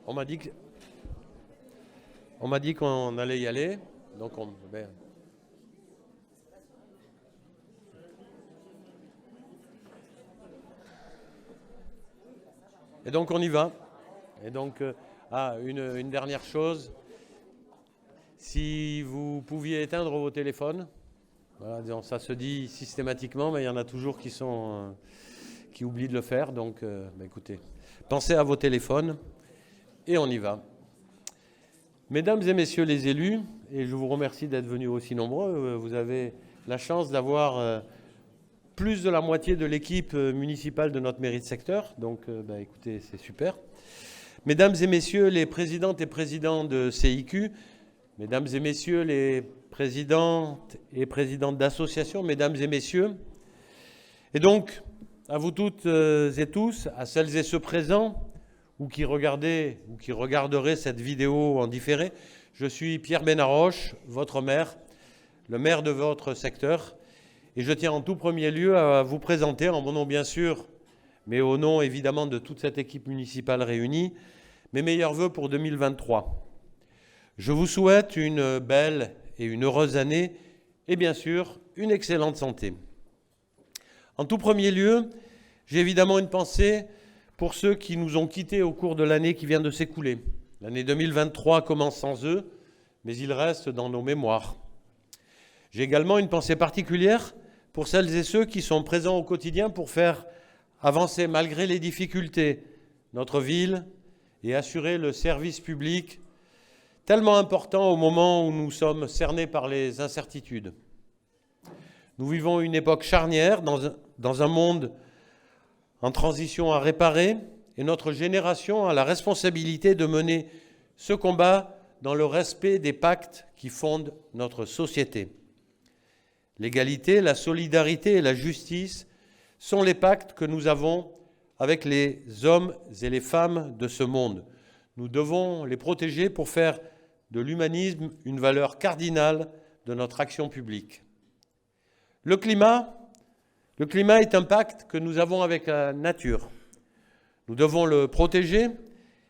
On m'a dit qu'on allait y aller, donc et donc on y va. Et donc, une dernière chose, si vous pouviez éteindre vos téléphones, voilà, disons, ça se dit systématiquement, mais il y en a toujours qui oublient de le faire, donc écoutez, pensez à vos téléphones et on y va. Mesdames et messieurs les élus, et je vous remercie d'être venus aussi nombreux, vous avez la chance d'avoir plus de la moitié de l'équipe municipale de notre mairie de secteur, donc écoutez, c'est super. Mesdames et messieurs les présidentes et présidents de CIQ, mesdames et messieurs les présidentes et présidentes d'associations, mesdames et messieurs, et donc à vous toutes et tous, à celles et ceux présents, ou qui regarderaient cette vidéo en différé, je suis Pierre Benaroche, votre maire, le maire de votre secteur, et je tiens en tout premier lieu à vous présenter, en mon nom bien sûr, mais au nom évidemment de toute cette équipe municipale réunie, mes meilleurs vœux pour 2023. Je vous souhaite une belle et une heureuse année, et bien sûr, une excellente santé. En tout premier lieu, j'ai évidemment une pensée pour ceux qui nous ont quittés au cours de l'année qui vient de s'écouler. L'année 2023 commence sans eux, mais ils restent dans nos mémoires. J'ai également une pensée particulière pour celles et ceux qui sont présents au quotidien pour faire avancer, malgré les difficultés, notre ville et assurer le service public tellement important au moment où nous sommes cernés par les incertitudes. Nous vivons une époque charnière dans un monde en transition à réparer, et notre génération a la responsabilité de mener ce combat dans le respect des pactes qui fondent notre société. L'égalité, la solidarité et la justice sont les pactes que nous avons avec les hommes et les femmes de ce monde. Nous devons les protéger pour faire de l'humanisme une valeur cardinale de notre action publique. Le climat est un pacte que nous avons avec la nature. Nous devons le protéger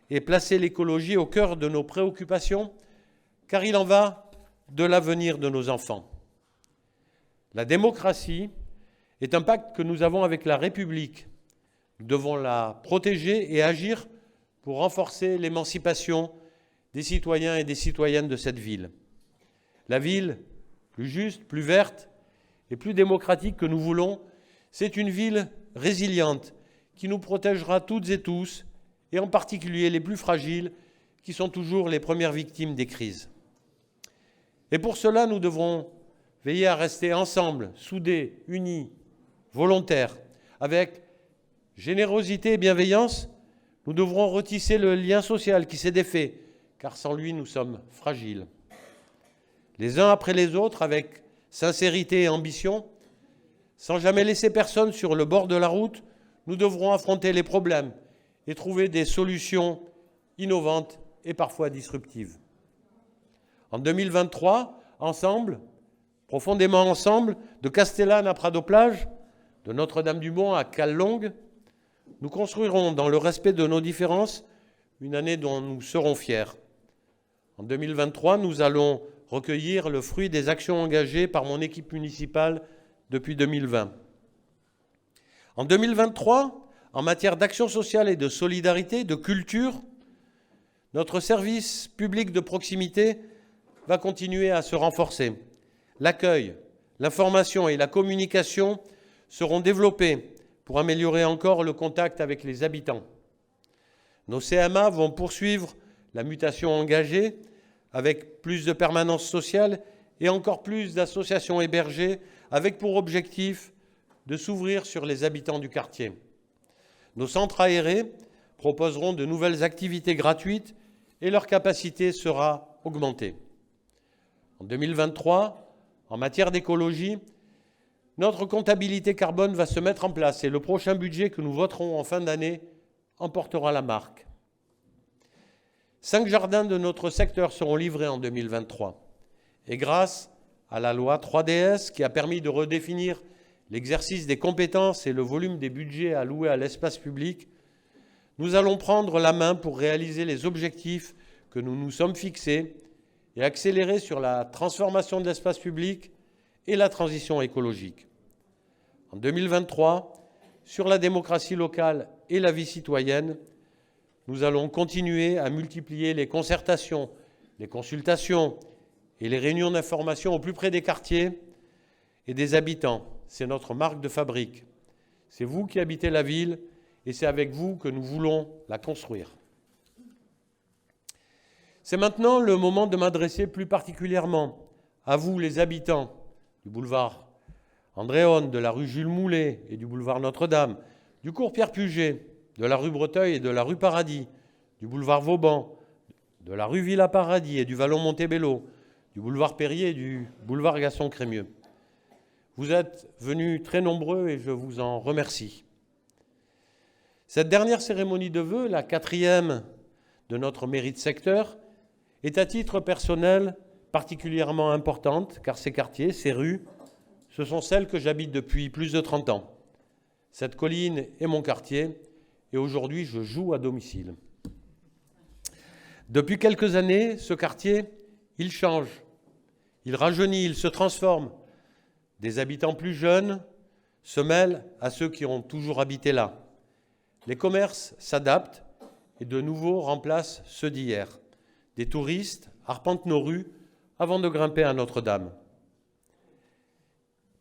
et placer l'écologie au cœur de nos préoccupations, car il en va de l'avenir de nos enfants. La démocratie est un pacte que nous avons avec la République. Nous devons la protéger et agir pour renforcer l'émancipation des citoyens et des citoyennes de cette ville. La ville plus juste, plus verte et plus démocratique que nous voulons, c'est une ville résiliente qui nous protégera toutes et tous, et en particulier les plus fragiles, qui sont toujours les premières victimes des crises. Et pour cela, nous devrons veiller à rester ensemble, soudés, unis, volontaires. Avec générosité et bienveillance, nous devrons retisser le lien social qui s'est défait, car sans lui, nous sommes fragiles. Les uns après les autres, avec sincérité et ambition, sans jamais laisser personne sur le bord de la route, nous devrons affronter les problèmes et trouver des solutions innovantes et parfois disruptives. En 2023, ensemble, profondément ensemble, de Castellane à Prado-Plage, de Notre-Dame-du-Mont à Callongue, nous construirons dans le respect de nos différences une année dont nous serons fiers. En 2023, nous allons recueillir le fruit des actions engagées par mon équipe municipale depuis 2020. En 2023, en matière d'action sociale et de solidarité, de culture, notre service public de proximité va continuer à se renforcer. L'accueil, l'information et la communication seront développés pour améliorer encore le contact avec les habitants. Nos CMA vont poursuivre la mutation engagée avec plus de permanence sociale et encore plus d'associations hébergées avec pour objectif de s'ouvrir sur les habitants du quartier. Nos centres aérés proposeront de nouvelles activités gratuites et leur capacité sera augmentée. En 2023, en matière d'écologie, notre comptabilité carbone va se mettre en place et le prochain budget que nous voterons en fin d'année en portera la marque. 5 jardins de notre secteur seront livrés en 2023. Et grâce à la loi 3DS qui a permis de redéfinir l'exercice des compétences et le volume des budgets alloués à l'espace public, nous allons prendre la main pour réaliser les objectifs que nous nous sommes fixés et accélérer sur la transformation de l'espace public et la transition écologique. En 2023, sur la démocratie locale et la vie citoyenne, nous allons continuer à multiplier les concertations, les consultations et les réunions d'information au plus près des quartiers et des habitants. C'est notre marque de fabrique. C'est vous qui habitez la ville et c'est avec vous que nous voulons la construire. C'est maintenant le moment de m'adresser plus particulièrement à vous, les habitants du boulevard Andréone, de la rue Jules Moulet et du boulevard Notre-Dame, du cours Pierre-Puget, de la rue Breteuil et de la rue Paradis, du boulevard Vauban, de la rue Villa Paradis et du vallon Montebello, du boulevard Périer et du boulevard Gaston-Crémieux. Vous êtes venus très nombreux et je vous en remercie. Cette dernière cérémonie de vœux, la 4e de notre mairie de secteur, est à titre personnel particulièrement importante car ces quartiers, ces rues, ce sont celles que j'habite depuis plus de 30 ans. Cette colline est mon quartier et aujourd'hui je joue à domicile. Depuis quelques années, ce quartier, il change, il rajeunit, il se transforme. Des habitants plus jeunes se mêlent à ceux qui ont toujours habité là. Les commerces s'adaptent et de nouveaux remplacent ceux d'hier. Des touristes arpentent nos rues avant de grimper à Notre-Dame.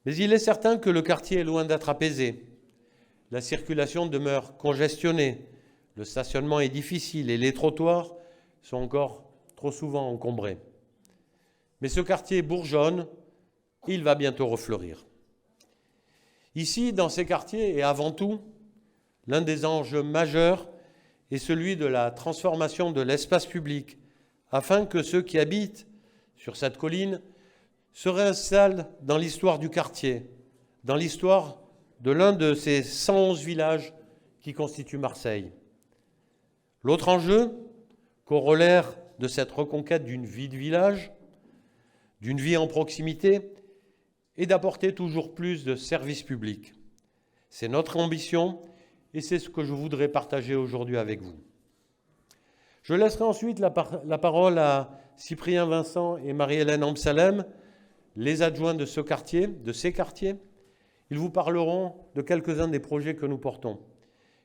Mais il est certain que le quartier est loin d'être apaisé. La circulation demeure congestionnée, le stationnement est difficile et les trottoirs sont encore trop souvent encombrés. Mais ce quartier bourgeonne et il va bientôt refleurir. Ici, dans ces quartiers, et avant tout, l'un des enjeux majeurs est celui de la transformation de l'espace public, afin que ceux qui habitent sur cette colline se réinstallent dans l'histoire du quartier, dans l'histoire de l'un de ces 111 villages qui constituent Marseille. L'autre enjeu, corollaire de cette reconquête d'une vie de village, d'une vie en proximité, est d'apporter toujours plus de services publics. C'est notre ambition et c'est ce que je voudrais partager aujourd'hui avec vous. Je laisserai ensuite la parole à Cyprien Vincent et Marie-Hélène Amsalem, les adjoints de ce quartier, de ces quartiers. Ils vous parleront de quelques-uns des projets que nous portons.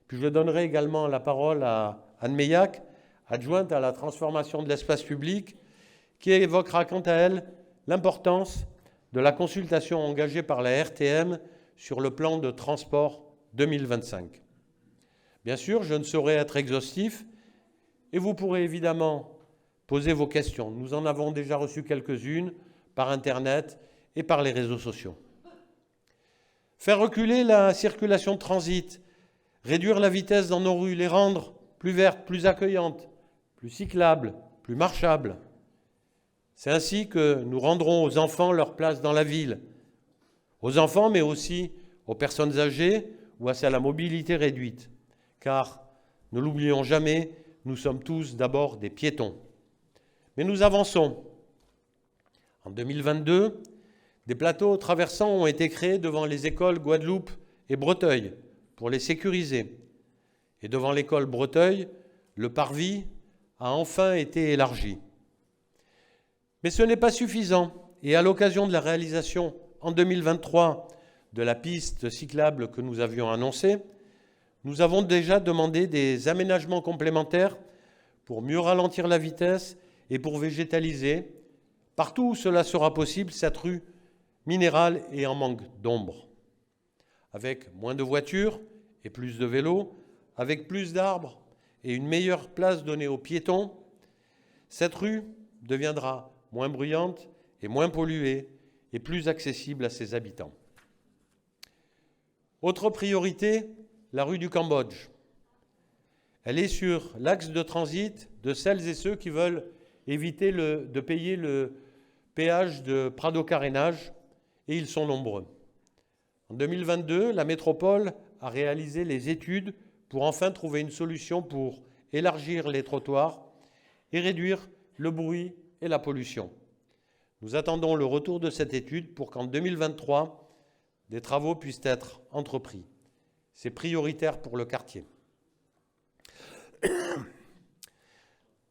Puis je donnerai également la parole à Anne Meillac, adjointe à la transformation de l'espace public, qui évoquera quant à elle l'importance de la consultation engagée par la RTM sur le plan de transport 2025. Bien sûr, je ne saurais être exhaustif et vous pourrez évidemment poser vos questions. Nous en avons déjà reçu quelques-unes par Internet et par les réseaux sociaux. Faire reculer la circulation de transit, réduire la vitesse dans nos rues, les rendre plus vertes, plus accueillantes, plus cyclables, plus marchables. C'est ainsi que nous rendrons aux enfants leur place dans la ville. Aux enfants, mais aussi aux personnes âgées ou à celles à mobilité réduite. Car, ne l'oublions jamais, nous sommes tous d'abord des piétons. Mais nous avançons. En 2022, des plateaux traversants ont été créés devant les écoles Guadeloupe et Breteuil pour les sécuriser. Et devant l'école Breteuil, le parvis a enfin été élargi. Mais ce n'est pas suffisant et à l'occasion de la réalisation en 2023 de la piste cyclable que nous avions annoncée, nous avons déjà demandé des aménagements complémentaires pour mieux ralentir la vitesse et pour végétaliser, partout où cela sera possible, cette rue minérale et en manque d'ombre. Avec moins de voitures et plus de vélos, avec plus d'arbres et une meilleure place donnée aux piétons, cette rue deviendra moins bruyante et moins polluée et plus accessible à ses habitants. Autre priorité, la rue du Cambodge. Elle est sur l'axe de transit de celles et ceux qui veulent éviter de payer le péage de Prado-Carénage, et ils sont nombreux. En 2022, la métropole a réalisé les études pour enfin trouver une solution pour élargir les trottoirs et réduire le bruit et la pollution. Nous attendons le retour de cette étude pour qu'en 2023, des travaux puissent être entrepris. C'est prioritaire pour le quartier.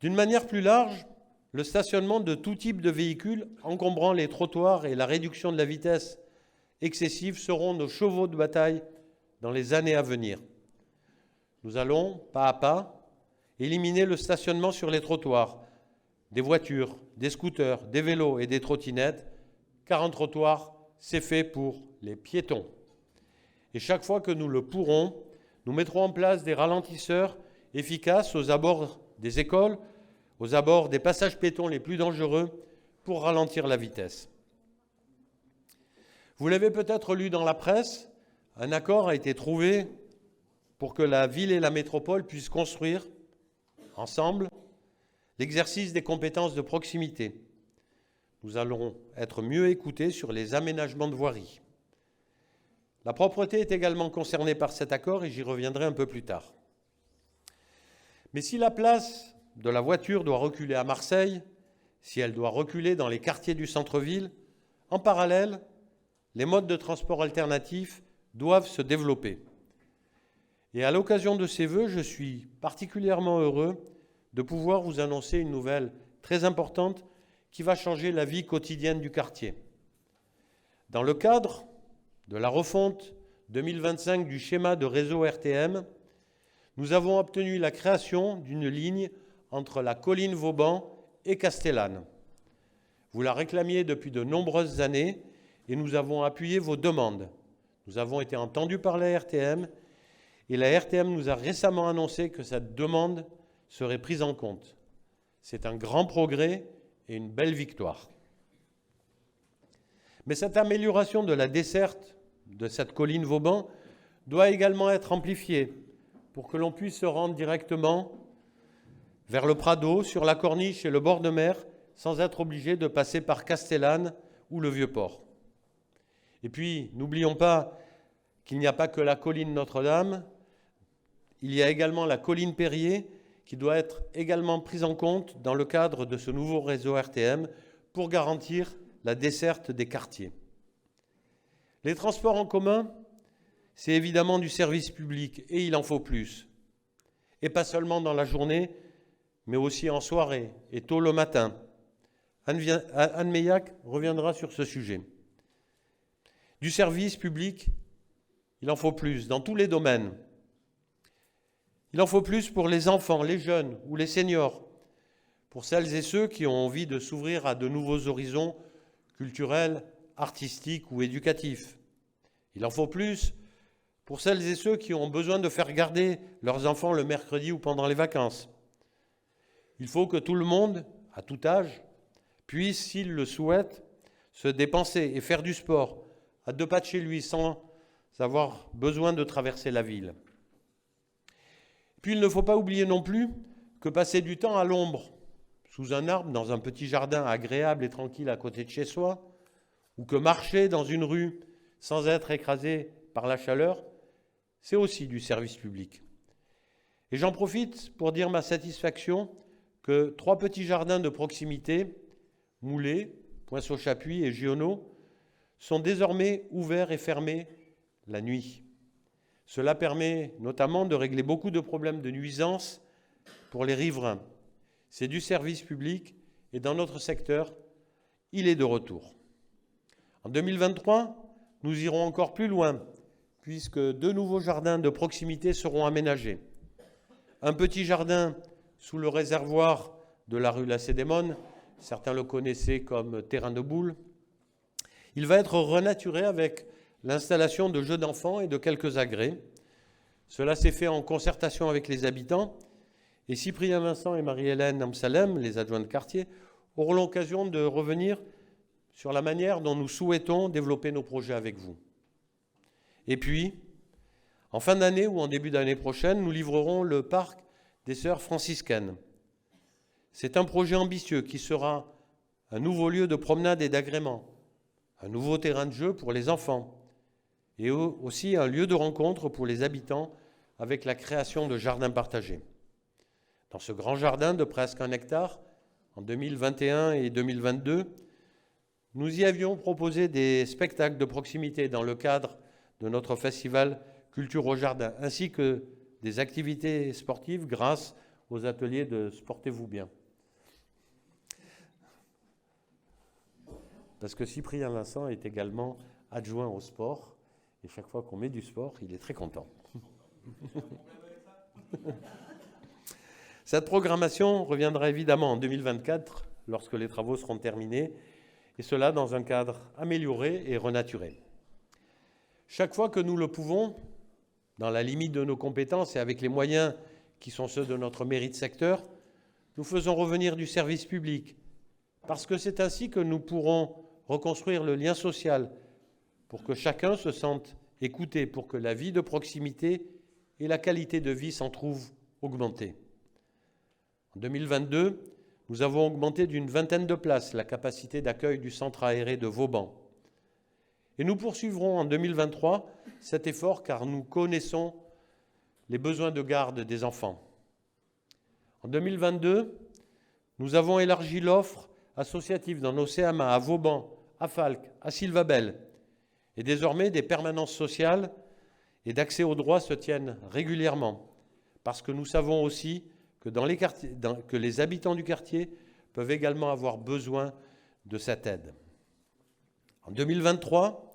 D'une manière plus large, le stationnement de tout type de véhicules encombrant les trottoirs et la réduction de la vitesse excessive seront nos chevaux de bataille dans les années à venir. Nous allons, pas à pas, éliminer le stationnement sur les trottoirs, des voitures, des scooters, des vélos et des trottinettes, car un trottoir, c'est fait pour les piétons. Et chaque fois que nous le pourrons, nous mettrons en place des ralentisseurs efficaces aux abords des écoles, aux abords des passages piétons les plus dangereux pour ralentir la vitesse. Vous l'avez peut-être lu dans la presse, un accord a été trouvé pour que la ville et la métropole puissent construire, ensemble, l'exercice des compétences de proximité. Nous allons être mieux écoutés sur les aménagements de voirie. La propreté est également concernée par cet accord et j'y reviendrai un peu plus tard. Mais si la place de la voiture doit reculer à Marseille, si elle doit reculer dans les quartiers du centre-ville, en parallèle, les modes de transport alternatifs doivent se développer. Et à l'occasion de ces vœux, je suis particulièrement heureux de pouvoir vous annoncer une nouvelle très importante qui va changer la vie quotidienne du quartier. Dans le cadre de la refonte 2025 du schéma de réseau RTM, nous avons obtenu la création d'une ligne entre la colline Vauban et Castellane. Vous la réclamiez depuis de nombreuses années et nous avons appuyé vos demandes. Nous avons été entendus par la RTM et la RTM nous a récemment annoncé que cette demande serait prise en compte. C'est un grand progrès et une belle victoire. Mais cette amélioration de la desserte de cette colline Vauban doit également être amplifiée pour que l'on puisse se rendre directement vers le Prado, sur la corniche et le bord de mer, sans être obligé de passer par Castellane ou le Vieux-Port. Et puis, n'oublions pas qu'il n'y a pas que la colline Notre-Dame, il y a également la colline Perrier, qui doit être également prise en compte dans le cadre de ce nouveau réseau RTM pour garantir la desserte des quartiers. Les transports en commun, c'est évidemment du service public et il en faut plus. Et pas seulement dans la journée, mais aussi en soirée et tôt le matin. Anne Meillac reviendra sur ce sujet. Du service public, il en faut plus dans tous les domaines. Il en faut plus pour les enfants, les jeunes ou les seniors, pour celles et ceux qui ont envie de s'ouvrir à de nouveaux horizons culturels, artistiques ou éducatifs. Il en faut plus pour celles et ceux qui ont besoin de faire garder leurs enfants le mercredi ou pendant les vacances. Il faut que tout le monde, à tout âge, puisse, s'il le souhaite, se dépenser et faire du sport à 2 pas de chez lui sans avoir besoin de traverser la ville. Puis il ne faut pas oublier non plus que passer du temps à l'ombre, sous un arbre, dans un petit jardin agréable et tranquille à côté de chez soi, ou que marcher dans une rue sans être écrasé par la chaleur, c'est aussi du service public. Et j'en profite pour dire ma satisfaction que 3 petits jardins de proximité, Moulé, Pointe-au-Chapuis et Giono, sont désormais ouverts et fermés la nuit. Cela permet notamment de régler beaucoup de problèmes de nuisance pour les riverains. C'est du service public et dans notre secteur, il est de retour. En 2023, nous irons encore plus loin puisque 2 nouveaux jardins de proximité seront aménagés. Un petit jardin sous le réservoir de la rue Lacédémone, certains le connaissaient comme terrain de boules. Il va être renaturé avec l'installation de jeux d'enfants et de quelques agrès. Cela s'est fait en concertation avec les habitants et Cyprien Vincent et Marie-Hélène Amsalem, les adjoints de quartier, auront l'occasion de revenir sur la manière dont nous souhaitons développer nos projets avec vous. Et puis, en fin d'année ou en début d'année prochaine, nous livrerons le parc des Sœurs franciscaines. C'est un projet ambitieux qui sera un nouveau lieu de promenade et d'agrément, un nouveau terrain de jeu pour les enfants et aussi un lieu de rencontre pour les habitants avec la création de jardins partagés. Dans ce grand jardin de presque 1 hectare, en 2021 et 2022, nous y avions proposé des spectacles de proximité dans le cadre de notre festival Culture au Jardin, ainsi que des activités sportives grâce aux ateliers de Sportez-vous bien. Parce que Cyprien Vincent est également adjoint au sport, et chaque fois qu'on met du sport, il est très content. Cette programmation reviendra évidemment en 2024, lorsque les travaux seront terminés, et cela dans un cadre amélioré et renaturé. Chaque fois que nous le pouvons, dans la limite de nos compétences et avec les moyens qui sont ceux de notre mairie de secteur, nous faisons revenir du service public, parce que c'est ainsi que nous pourrons reconstruire le lien social, pour que chacun se sente écouté, pour que la vie de proximité et la qualité de vie s'en trouvent augmentées. En 2022, nous avons augmenté d'une 20aine de places la capacité d'accueil du centre aéré de Vauban. Et nous poursuivrons en 2023 cet effort car nous connaissons les besoins de garde des enfants. En 2022, nous avons élargi l'offre associative dans nos CMA à Vauban, à Falques, à Sylvabelle. Et désormais, des permanences sociales et d'accès aux droits se tiennent régulièrement, parce que nous savons aussi que les habitants du quartier peuvent également avoir besoin de cette aide. En 2023,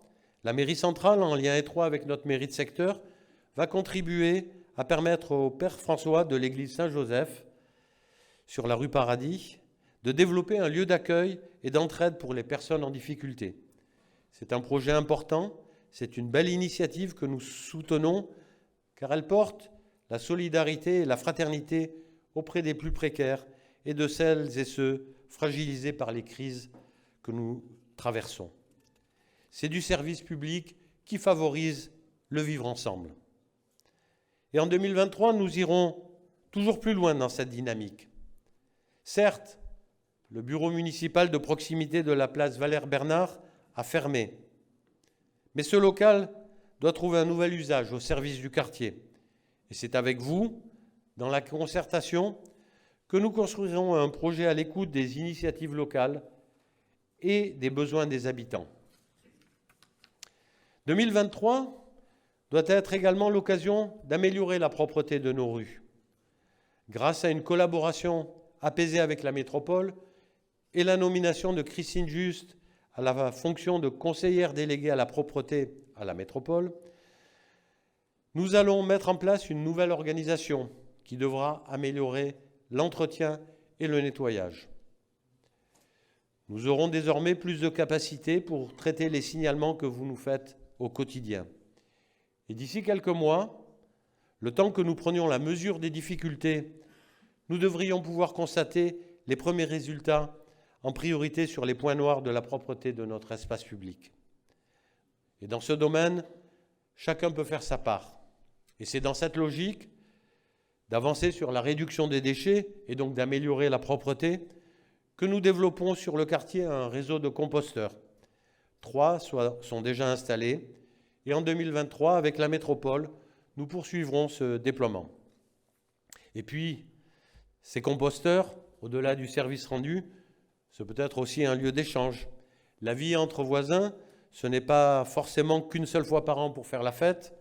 la mairie centrale, en lien étroit avec notre mairie de secteur, va contribuer à permettre au Père François de l'église Saint-Joseph, sur la rue Paradis, de développer un lieu d'accueil et d'entraide pour les personnes en difficulté. C'est un projet important, c'est une belle initiative que nous soutenons, car elle porte la solidarité et la fraternité auprès des plus précaires et de celles et ceux fragilisés par les crises que nous traversons. C'est du service public qui favorise le vivre ensemble. Et en 2023, nous irons toujours plus loin dans cette dynamique. Certes, le bureau municipal de proximité de la place Valère-Bernard a fermé, mais ce local doit trouver un nouvel usage au service du quartier. Et c'est avec vous, dans la concertation, que nous construirons un projet à l'écoute des initiatives locales et des besoins des habitants. 2023 doit être également l'occasion d'améliorer la propreté de nos rues, grâce à une collaboration apaisée avec la métropole et la nomination de Christine Juste à la fonction de conseillère déléguée à la propreté à la métropole. Nous allons mettre en place une nouvelle organisation qui devra améliorer l'entretien et le nettoyage. Nous aurons désormais plus de capacité pour traiter les signalements que vous nous faites au quotidien. Et d'ici quelques mois, le temps que nous prenions la mesure des difficultés, nous devrions pouvoir constater les premiers résultats en priorité sur les points noirs de la propreté de notre espace public. Et dans ce domaine, chacun peut faire sa part. Et c'est dans cette logique d'avancer sur la réduction des déchets et donc d'améliorer la propreté que nous développons sur le quartier un réseau de composteurs. 3 sont déjà installés et en 2023, avec la métropole, nous poursuivrons ce déploiement. Et puis, ces composteurs, au-delà du service rendu, ce peut être aussi un lieu d'échange. La vie entre voisins, ce n'est pas forcément qu'une seule fois par an pour faire la fête.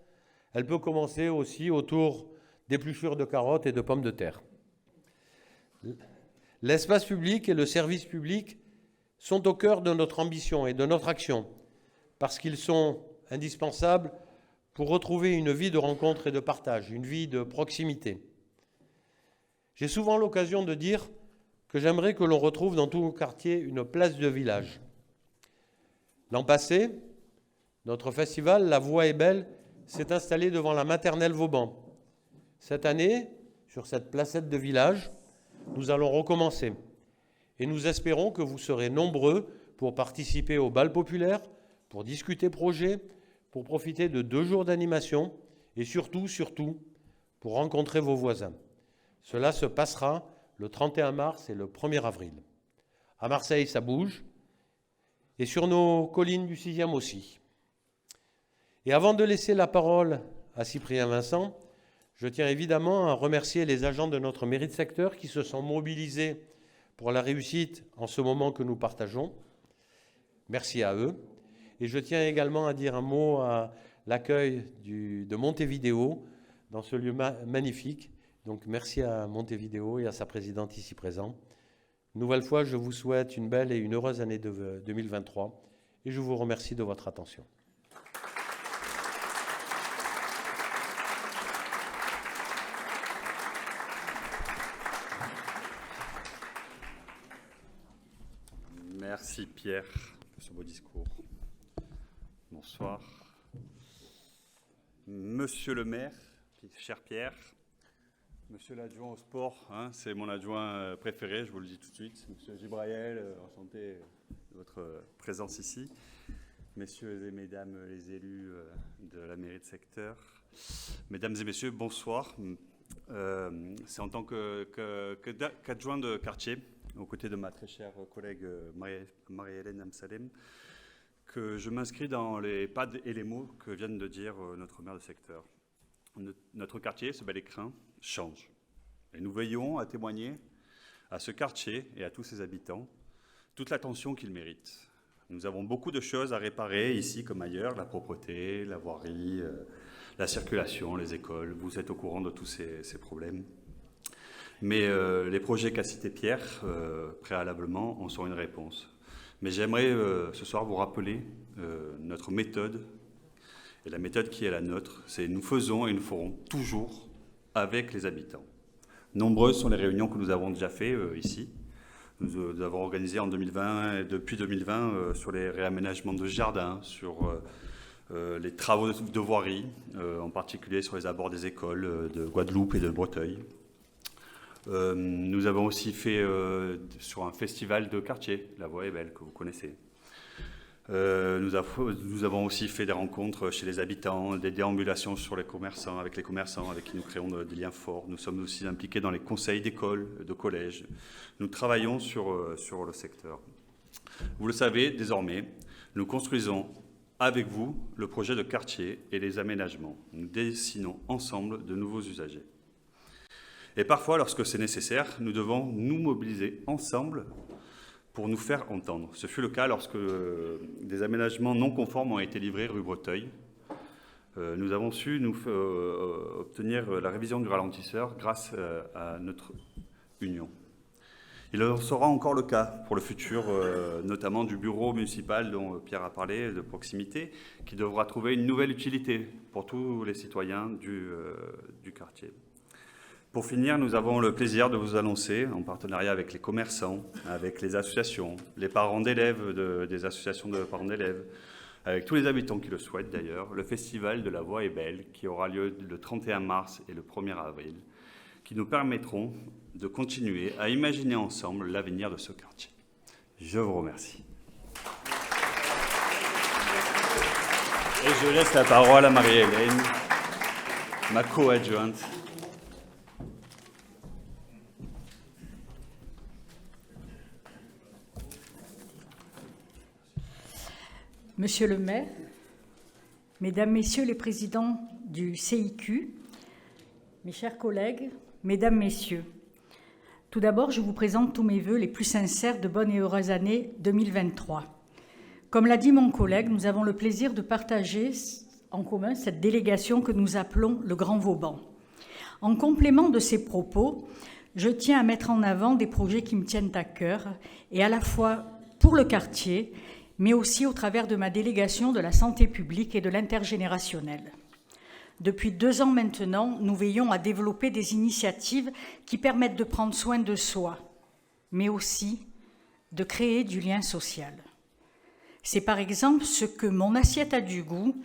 Elle peut commencer aussi autour d'épluchures de carottes et de pommes de terre. L'espace public et le service public sont au cœur de notre ambition et de notre action, parce qu'ils sont indispensables pour retrouver une vie de rencontre et de partage, une vie de proximité. J'ai souvent l'occasion de dire que j'aimerais que l'on retrouve dans tout quartier une place de village. L'an passé, notre festival La Voix est belle s'est installé devant la maternelle Vauban. Cette année, sur cette placette de village, nous allons recommencer. Et nous espérons que vous serez nombreux pour participer au bal populaire, pour discuter projets, pour profiter de 2 jours d'animation et surtout, pour rencontrer vos voisins. Cela se passera le 31 mars et le 1er avril. À Marseille, ça bouge, et sur nos collines du 6e aussi. Et avant de laisser la parole à Cyprien Vincent, je tiens évidemment à remercier les agents de notre mairie de secteur qui se sont mobilisés pour la réussite en ce moment que nous partageons. Merci à eux. Et je tiens également à dire un mot à l'accueil de Montevideo, dans ce lieu magnifique. Donc merci à Montevideo et à sa présidente ici présente. Une nouvelle fois, je vous souhaite une belle et une heureuse année 2023 et je vous remercie de votre attention. Merci Pierre pour ce beau discours. Bonsoir. Monsieur le maire, cher Pierre, monsieur l'adjoint au sport, hein, c'est mon adjoint préféré, je vous le dis tout de suite. Monsieur Gibraël, enchanté de votre présence ici. Messieurs et mesdames les élus de la mairie de secteur. Mesdames et messieurs, bonsoir. C'est en tant qu'adjoint de quartier, aux côtés de ma très chère collègue Marie-Hélène Amsalem, que je m'inscris dans les pas et les mots que viennent de dire notre maire de secteur. Notre quartier, ce bel écrin, change. Et nous veillons à témoigner à ce quartier et à tous ses habitants toute l'attention qu'il mérite. Nous avons beaucoup de choses à réparer ici comme ailleurs, la propreté, la voirie, la circulation, les écoles. Vous êtes au courant de tous ces problèmes. Mais les projets qu'a cité Pierre, préalablement, en sont une réponse. Mais j'aimerais ce soir vous rappeler notre méthode, et la méthode qui est la nôtre, c'est nous faisons et nous ferons toujours avec les habitants. Nombreuses sont les réunions que nous avons déjà faites ici. Nous avons organisé en 2020 et depuis 2020 sur les réaménagements de jardins, sur les travaux de voirie, en particulier sur les abords des écoles de Guadeloupe et de Breteuil. Nous avons aussi fait sur un festival de quartier, La Voix est belle, que vous connaissez. Nous avons aussi fait des rencontres chez les habitants, des déambulations sur les commerçants, avec qui nous créons des liens forts. Nous sommes aussi impliqués dans les conseils d'école, de collèges. Nous travaillons sur le secteur. Vous le savez, désormais, nous construisons avec vous le projet de quartier et les aménagements. Nous dessinons ensemble de nouveaux usagers. Et parfois, lorsque c'est nécessaire, nous devons nous mobiliser ensemble pour nous faire entendre. Ce fut le cas lorsque des aménagements non conformes ont été livrés rue Breteuil. Nous avons su obtenir la révision du ralentisseur grâce à notre union. Il en sera encore le cas pour le futur, notamment du bureau municipal dont Pierre a parlé, de proximité, qui devra trouver une nouvelle utilité pour tous les citoyens du quartier. Pour finir, nous avons le plaisir de vous annoncer, en partenariat avec les commerçants, avec les associations, les parents d'élèves des associations de parents d'élèves, avec tous les habitants qui le souhaitent d'ailleurs, le festival de La Voix est belle, qui aura lieu le 31 mars et le 1er avril, qui nous permettront de continuer à imaginer ensemble l'avenir de ce quartier. Je vous remercie. Et je laisse la parole à Marie-Hélène, ma co-adjointe. Monsieur le maire, mesdames, messieurs les présidents du CIQ, mes chers collègues, mesdames, messieurs, tout d'abord, je vous présente tous mes vœux les plus sincères de bonne et heureuse année 2023. Comme l'a dit mon collègue, nous avons le plaisir de partager en commun cette délégation que nous appelons le Grand Vauban. En complément de ces propos, je tiens à mettre en avant des projets qui me tiennent à cœur, et à la fois pour le quartier, mais aussi au travers de ma délégation de la santé publique et de l'intergénérationnel. Depuis 2 ans maintenant, nous veillons à développer des initiatives qui permettent de prendre soin de soi, mais aussi de créer du lien social. C'est par exemple ce que mon assiette a du goût.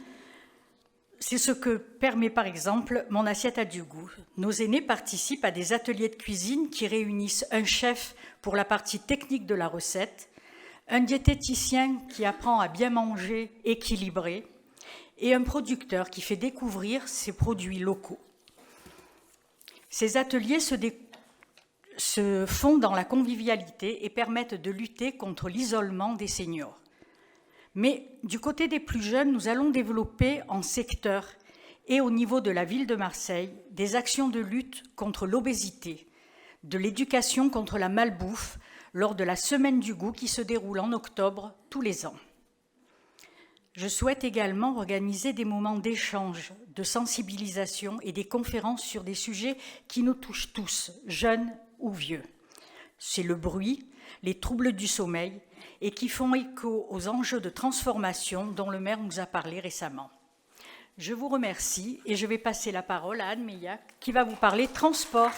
C'est ce que permet par exemple mon assiette a du goût. Nos aînés participent à des ateliers de cuisine qui réunissent un chef pour la partie technique de la recette, un diététicien qui apprend à bien manger équilibré et un producteur qui fait découvrir ses produits locaux. Ces ateliers se font dans la convivialité et permettent de lutter contre l'isolement des seniors. Mais du côté des plus jeunes, nous allons développer en secteur et au niveau de la ville de Marseille des actions de lutte contre l'obésité, de l'éducation contre la malbouffe, lors de la Semaine du goût qui se déroule en octobre tous les ans. Je souhaite également organiser des moments d'échange, de sensibilisation et des conférences sur des sujets qui nous touchent tous, jeunes ou vieux. C'est le bruit, les troubles du sommeil et qui font écho aux enjeux de transformation dont le maire nous a parlé récemment. Je vous remercie et je vais passer la parole à Anne Meillac qui va vous parler transport.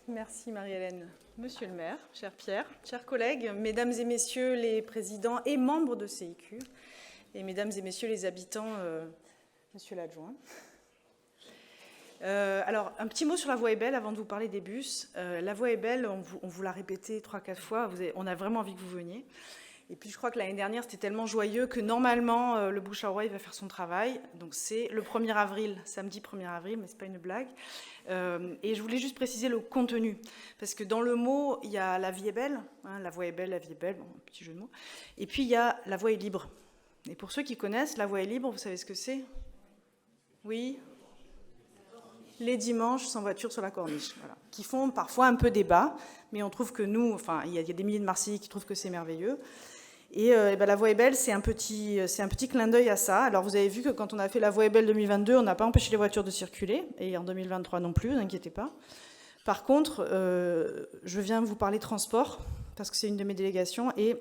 Merci Marie-Hélène. Monsieur le maire, cher Pierre, chers collègues, mesdames et messieurs les présidents et membres de CIQ, et mesdames et messieurs les habitants, monsieur l'adjoint. Alors, un petit mot sur la voie est belle avant de vous parler des bus. La voie est belle, on vous l'a répété 3-4 fois, on a vraiment envie que vous veniez. Et puis je crois que l'année dernière, c'était tellement joyeux que normalement, le bouche à oreille va faire son travail. Donc c'est le 1er avril, samedi 1er avril, mais ce n'est pas une blague. Et je voulais juste préciser le contenu. Parce que dans le mot, il y a la vie est belle, hein, la voie est belle, la vie est belle, bon, petit jeu de mots. Et puis il y a la voie est libre. Et pour ceux qui connaissent, la voie est libre, vous savez ce que c'est? Oui. Les dimanches sans voiture sur la corniche, voilà, qui font parfois un peu débat, mais on trouve que nous, enfin, il y a des milliers de Marseillais qui trouvent que c'est merveilleux. Et la voie est belle, c'est un petit clin d'œil à ça. Alors vous avez vu que quand on a fait la voie est belle 2022, on n'a pas empêché les voitures de circuler, et en 2023 non plus, n'inquiétez pas. Par contre, je viens vous parler transport, parce que c'est une de mes délégations, et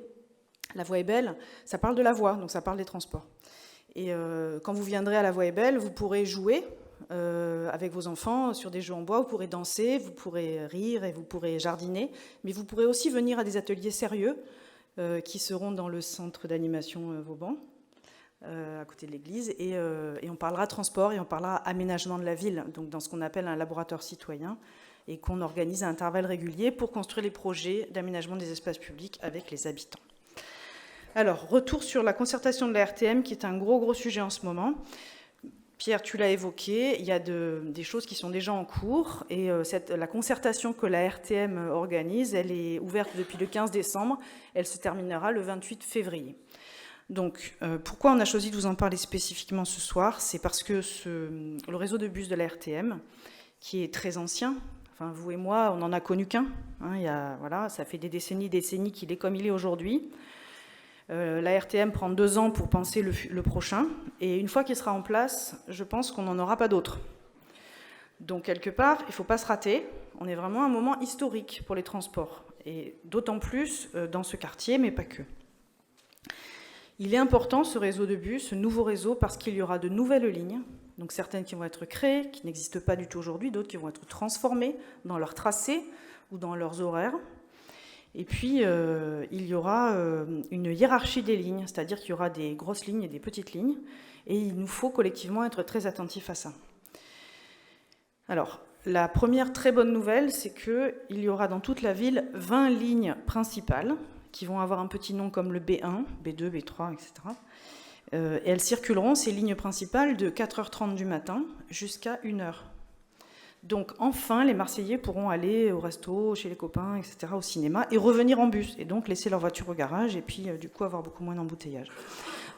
la voie est belle, ça parle de la voie, donc ça parle des transports. Et quand vous viendrez à la voie est belle, vous pourrez jouer avec vos enfants sur des jeux en bois, vous pourrez danser, vous pourrez rire et vous pourrez jardiner, mais vous pourrez aussi venir à des ateliers sérieux qui seront dans le centre d'animation Vauban, à côté de l'église, et on parlera transport et on parlera aménagement de la ville, donc dans ce qu'on appelle un laboratoire citoyen, et qu'on organise à intervalles réguliers pour construire les projets d'aménagement des espaces publics avec les habitants. Alors, retour sur la concertation de la RTM, qui est un gros sujet en ce moment. Pierre, tu l'as évoqué, il y a des choses qui sont déjà en cours, et la concertation que la RTM organise, elle est ouverte depuis le 15 décembre, elle se terminera le 28 février. Donc, pourquoi on a choisi de vous en parler spécifiquement ce soir? C'est parce que le réseau de bus de la RTM, qui est très ancien, enfin vous et moi, on n'en a connu qu'un, hein, voilà, ça fait des décennies qu'il est comme il est aujourd'hui. La RTM prend 2 ans pour penser le prochain, et une fois qu'il sera en place, je pense qu'on n'en aura pas d'autres. Donc quelque part, il ne faut pas se rater, on est vraiment à un moment historique pour les transports, et d'autant plus dans ce quartier, mais pas que. Il est important ce réseau de bus, ce nouveau réseau, parce qu'il y aura de nouvelles lignes, donc certaines qui vont être créées, qui n'existent pas du tout aujourd'hui, d'autres qui vont être transformées dans leur tracé ou dans leurs horaires. Et puis, il y aura une hiérarchie des lignes, c'est-à-dire qu'il y aura des grosses lignes et des petites lignes, et il nous faut collectivement être très attentifs à ça. Alors, la première très bonne nouvelle, c'est qu'il y aura dans toute la ville 20 lignes principales, qui vont avoir un petit nom comme le B1, B2, B3, etc. Et elles circuleront, ces lignes principales, de 4h30 du matin jusqu'à 1h. Donc enfin, les Marseillais pourront aller au resto, chez les copains, etc., au cinéma, et revenir en bus, et donc laisser leur voiture au garage, et puis du coup avoir beaucoup moins d'embouteillage.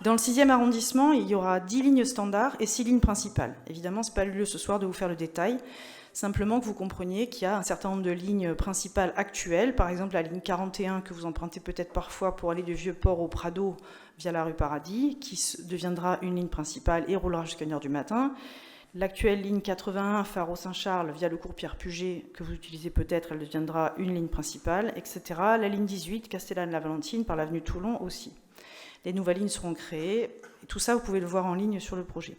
Dans le 6e arrondissement, il y aura 10 lignes standards et 6 lignes principales. Évidemment, ce n'est pas le lieu ce soir de vous faire le détail, simplement que vous compreniez qu'il y a un certain nombre de lignes principales actuelles, par exemple la ligne 41, que vous empruntez peut-être parfois pour aller du Vieux-Port au Prado via la rue Paradis, qui deviendra une ligne principale et roulera jusqu'à 1h du matin. L'actuelle ligne 81, Faro-Saint-Charles, via le cours Pierre-Puget, que vous utilisez peut-être, elle deviendra une ligne principale, etc. La ligne 18, Castellane-la-Valentine, par l'avenue Toulon aussi. Les nouvelles lignes seront créées. Et tout ça, vous pouvez le voir en ligne sur le projet.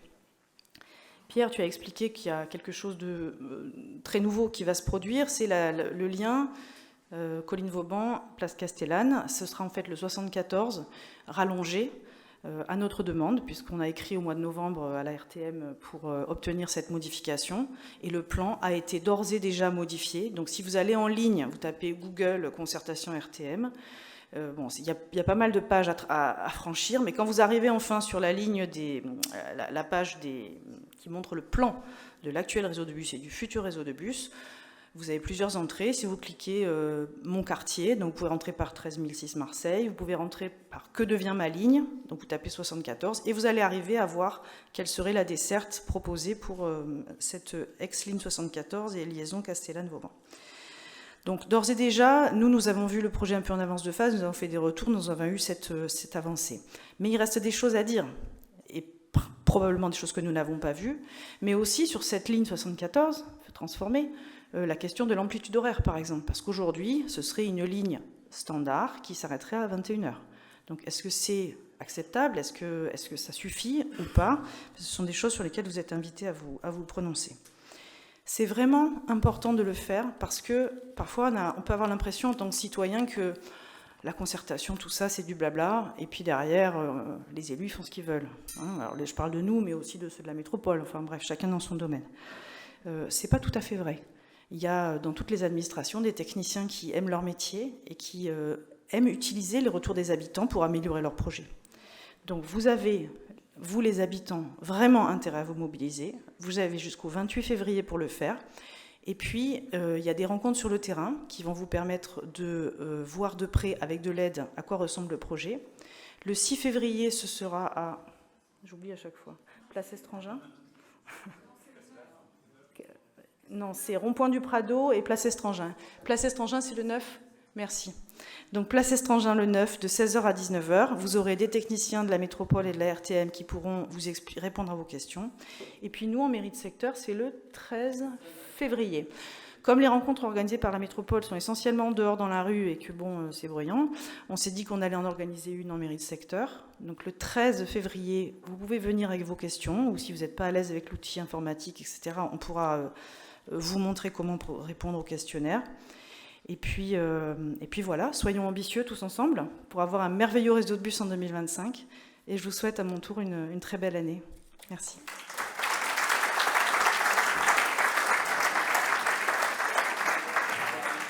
Pierre, tu as expliqué qu'il y a quelque chose de très nouveau qui va se produire. C'est le lien Colline-Vauban, place Castellane. Ce sera en fait le 74, rallongé, à notre demande, puisqu'on a écrit au mois de novembre à la RTM pour obtenir cette modification, et le plan a été d'ores et déjà modifié. Donc si vous allez en ligne, vous tapez Google concertation RTM, il y a pas mal de pages à franchir, mais quand vous arrivez enfin sur la ligne la page qui montre le plan de l'actuel réseau de bus et du futur réseau de bus, Vous avez plusieurs entrées. Si vous cliquez Mon quartier, donc vous pouvez rentrer par 13006 Marseille, vous pouvez rentrer par Que devient ma ligne, donc vous tapez 74, et vous allez arriver à voir quelle serait la desserte proposée pour cette ex-ligne 74 et liaison Castellane-Vauban. Donc d'ores et déjà, nous avons vu le projet un peu en avance de phase, nous avons fait des retours, nous avons eu cette avancée. Mais il reste des choses à dire, et probablement des choses que nous n'avons pas vues, mais aussi sur cette ligne 74, transformée, la question de l'amplitude horaire, par exemple, parce qu'aujourd'hui, ce serait une ligne standard qui s'arrêterait à 21h. Donc, est-ce que c'est acceptable? Est-ce que ça suffit ou pas? Ce sont des choses sur lesquelles vous êtes invités à vous prononcer. C'est vraiment important de le faire parce que parfois, on peut avoir l'impression en tant que citoyen que la concertation, tout ça, c'est du blabla, et puis derrière, les élus font ce qu'ils veulent. Alors, je parle de nous, mais aussi de ceux de la métropole. Enfin bref, chacun dans son domaine. C'est pas tout à fait vrai. Il y a dans toutes les administrations des techniciens qui aiment leur métier et qui aiment utiliser les retours des habitants pour améliorer leurs projets. Donc vous avez, vous les habitants, vraiment intérêt à vous mobiliser. Vous avez jusqu'au 28 février pour le faire. Et puis, il y a des rencontres sur le terrain qui vont vous permettre de voir de près, avec de l'aide, à quoi ressemble le projet. Le 6 février, ce sera à... J'oublie à chaque fois. Place Estrangin. Non, c'est Rond-Point du Prado et Place Estrangin. Place Estrangin, c'est le 9. Merci. Donc, Place Estrangin le 9, de 16h à 19h. Vous aurez des techniciens de la métropole et de la RTM qui pourront vous répondre à vos questions. Et puis, nous, en mairie de secteur, c'est le 13 février. Comme les rencontres organisées par la métropole sont essentiellement dehors dans la rue et que, bon, c'est bruyant, on s'est dit qu'on allait en organiser une en mairie de secteur. Donc, le 13 février, vous pouvez venir avec vos questions, ou si vous n'êtes pas à l'aise avec l'outil informatique, etc., on pourra... vous montrer comment répondre au questionnaire. Et puis voilà, soyons ambitieux tous ensemble pour avoir un merveilleux réseau de bus en 2025. Et je vous souhaite à mon tour une très belle année. Merci.